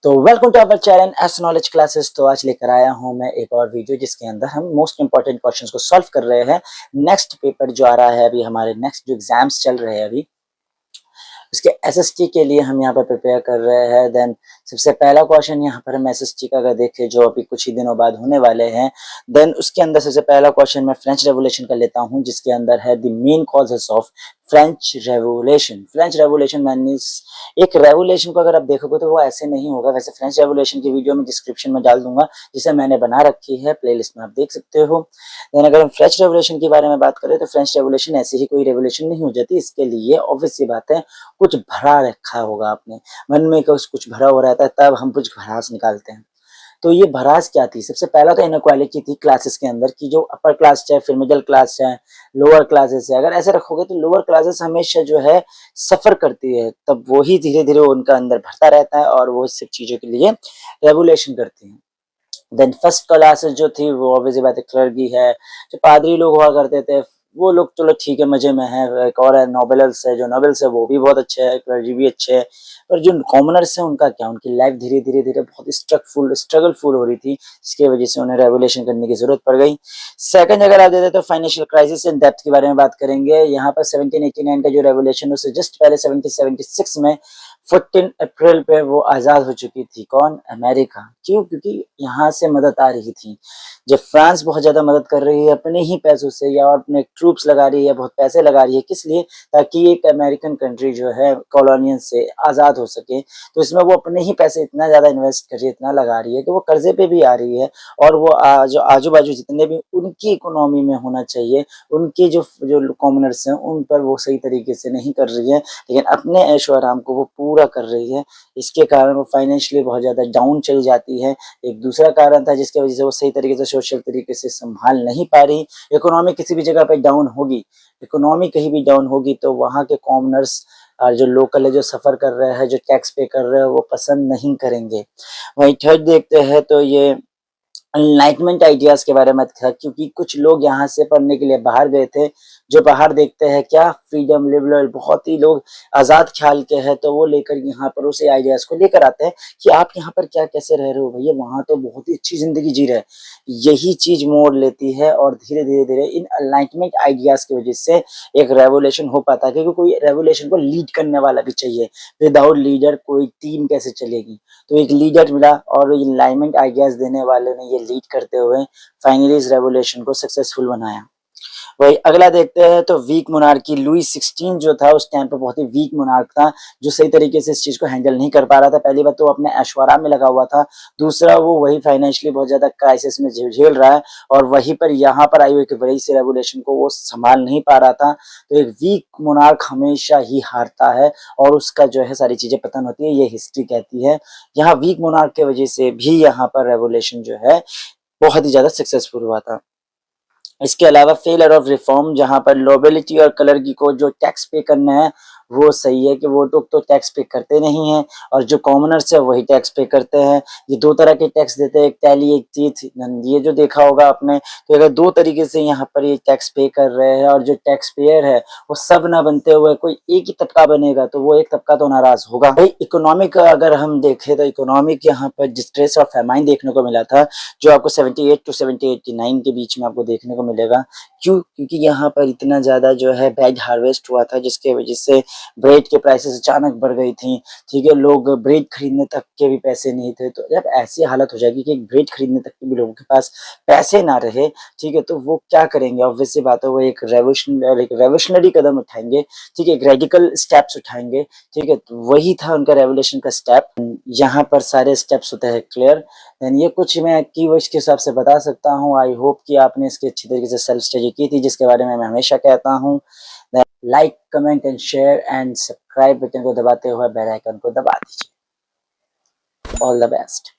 तो welcome to our channel S knowledge classes. तो आज लेकर आया हूं मैं एक और वीडियो जिसके अंदर हम मोस्ट इंपॉर्टेंट क्वेश्चंस को सॉल्व कर रहे हैं। नेक्स्ट पेपर जो आ रहा है अभी, हमारे नेक्स्ट जो एग्जाम्स चल रहे हैं अभी, उसके एसएसटी के लिए हम यहाँ पर प्रिपेयर कर रहे हैं। देन सबसे पहला क्वेश्चन यहाँ पर हम एसएसटी का अगर देखें जो अभी कुछ ही दिनों बाद होने वाले हैं, देन उसके अंदर सबसे पहला क्वेश्चन मैं फ्रेंच रेवोल्यूशन का लेता हूँ, जिसके अंदर है the main causes of French revolution. French revolution means एक रेवोल्यूशन को अगर आप देखोगे तो वो ऐसे नहीं होगा। वैसे फ्रेंच रेवोल्यूशन की वीडियो में डिस्क्रिप्शन में डाल दूंगा, जिसे मैंने बना रखी है, प्लेलिस्ट में आप देख सकते हो। देन अगर हम फ्रेंच रेवोल्यूशन के बारे में बात करें तो फ्रेंच रेवोल्यूशन ऐसी ही कोई रेवोल्यूशन नहीं हो जाती। इसके लिए ऑब्वियस सी बात है, कुछ भरा रखा होगा आपने मन में, कुछ भरा हो रहता है, तब हम कुछ भड़ास निकालते हैं। तो ये भड़ास क्या थी? सबसे पहला तो इनइक्वालिटी थी क्लासेस के अंदर की, जो अपर क्लास चाहे फिर मिडिल क्लास चाहे लोअर क्लासेस है, अगर ऐसे रखोगे तो लोअर क्लासेस हमेशा जो है सफर करती है, तब वो ही धीरे धीरे उनका अंदर भरता रहता है और वो सब चीजों के लिए रेगुलेशन करती है। देन फर्स्ट क्लासेस जो थी वो ऑब्वियसली बात है क्लर्की है, जो पादरी लोग हुआ करते थे, वो लोग चलो ठीक है, मजे में है। एक और है नोबेल्स है, जो नोबेल्स है वो भी बहुत अच्छे है, क्लर्जी भी अच्छे है। पर जो कॉमनर्स है उनका क्या, उनकी लाइफ धीरे धीरे धीरे बहुत स्ट्रगलफुल हो रही थी, जिसकी वजह से उन्हें रेवोल्यूशन करने की जरूरत पड़ गई। सेकंड अगर आप देते तो फाइनेंशियल क्राइसिस एंड डेब्ट के बारे में बात करेंगे। यहाँ पर 1789 का जो रेवोल्यूशन, उससे जस्ट पहले 1776 में 14 अप्रैल पे वो आजाद हो चुकी थी। कौन? अमेरिका। क्यों? क्योंकि यहाँ से मदद आ रही थी। जब फ्रांस बहुत ज्यादा मदद कर रही है अपने ही पैसों से, या अपने ट्रूप्स लगा रही है, बहुत पैसे लगा रही है, किस लिए? ताकि एक अमेरिकन कंट्री जो है कॉलोनियल से आजाद हो सके। तो इसमें वो अपने ही पैसे इतना ज्यादा इन्वेस्ट कर रही है, इतना लगा रही है कि वो कर्जे पे भी आ रही है। और वो जो आजू बाजू जितने भी उनकी इकोनॉमी में होना चाहिए, उनके जो जो कॉमनर्स हैं उन पर वो सही तरीके से नहीं कर रही है, लेकिन अपने ऐशो आराम को वो पूरा कर रही है। इसके कारण वो फाइनेंशियली बहुत ज्यादा डाउन चली जाती है। एक दूसरा कारण था जिसकी वजह से वो सही तरीके से सोशल तरीके से संभाल नहीं पा रही। इकोनॉमी किसी भी जगह पे डाउन होगी, इकोनॉमी कहीं भी डाउन होगी तो वहाँ के कॉमनर्स और जो लोकल है, जो सफर कर रहे हैं, जो टैक्स पे कर रहे हैं, वो पसंद नहीं करेंगे। वहीं थर्ड देखते हैं तो ये एनलाइटमेंट आइडियाज के बारे में था, क्योंकि कुछ लोग यहाँ से पढ़ने के लिए बाहर गए थे। जो बाहर देखते हैं क्या, फ्रीडम, लिबरल, बहुत ही लोग आजाद ख्याल के हैं, तो वो लेकर यहाँ पर उसी आइडियाज को लेकर आते हैं कि आप यहाँ पर क्या कैसे रह रहे हो भैया, वहां तो बहुत ही अच्छी जिंदगी जी रहे हैं। यही चीज मोड़ लेती है और धीरे धीरे धीरे इन एनलाइटमेंट आइडियाज की वजह से एक रेवोल्यूशन हो पाता है, क्योंकि कोई रेवोल्यूशन को लीड करने वाला भी चाहिए। विदाउट लीडर कोई टीम कैसे चलेगी? तो एक लीडर मिला और एनलाइटमेंट आइडियाज देने वाले ने ये लीड करते हुए फाइनली इस रेवोल्यूशन को सक्सेसफुल बनाया। वही अगला देखते हैं तो वीक मोनार्की। लुई 16 जो था उस टाइम पे बहुत ही वीक मोनार्क था, जो सही तरीके से इस चीज को हैंडल नहीं कर पा रहा था। पहली बात तो वो अपने ऐशोआराम में लगा हुआ था, दूसरा वो वही फाइनेंशियली बहुत ज्यादा क्राइसिस में झेल रहा है, और वहीं पर यहाँ पर आई हुई एक बड़ी सी रेवोल्यूशन को वो संभाल नहीं पा रहा था। तो एक वीक मोनार्क हमेशा ही हारता है और उसका जो है सारी चीजें पतन होती है, ये हिस्ट्री कहती है। यहाँ वीक मोनार्क की वजह से भी यहाँ पर रेवोल्यूशन जो है बहुत ही ज्यादा सक्सेसफुल हुआ था। इसके अलावा फेलियर ऑफ रिफॉर्म, जहाँ पर नोबिलिटी और क्लर्की को जो टैक्स पे करना है वो सही है कि वो लोग तो टैक्स पे करते नहीं हैं, और जो कॉमनर्स है वही टैक्स पे करते हैं। ये दो तरह के टैक्स देते हैं, एक टैली एक तीथ। ये जो देखा होगा आपने, तो अगर दो तरीके से यहाँ पर ये टैक्स पे कर रहे हैं और जो टैक्स पेयर है वो सब ना बनते हुए कोई एक ही तबका बनेगा, तो वो एक तबका तो नाराज होगा। भाई इकोनॉमिक अगर हम देखें तो इकोनॉमिक यहाँ पर डिस्ट्रेस और फेमाइन देखने को मिला था, जो आपको 78 टू 1789 के बीच में आपको देखने को मिलेगा। क्यों? क्योंकि यहाँ पर इतना ज्यादा जो है बैड हार्वेस्ट हुआ था, जिसके वजह से ब्रेड के प्राइसेस अचानक बढ़ गई थी। ठीक है, लोग ब्रेड खरीदने तक के भी पैसे नहीं थे। तो जब ऐसी हालत हो जाएगी कि एक ब्रेड खरीदने तक के भी लोगों के पास पैसे ना रहे, ठीक है, तो वो क्या करेंगे? ऑब्वियस सी बात है, वो एक रेवोल्यूशनरी कदम उठाएंगे। ठीक है, एक रेडिकल स्टेप्स उठाएंगे। ठीक है, तो वही था उनका रेवोल्यूशन का स्टेप। यहाँ पर सारे स्टेप्स होते हैं क्लियर। देन ये कुछ मैं कीवर्ड्स के हिसाब से बता सकता हूँ। आई होप कि आपने इसकी अच्छी तरीके से सेल्फ स्टडी की थी, जिसके बारे में मैं हमेशा कहता हूँ। Like, comment and share and subscribe button को दबाते हुए बेल आइकन को दबा दीजिए। All the best.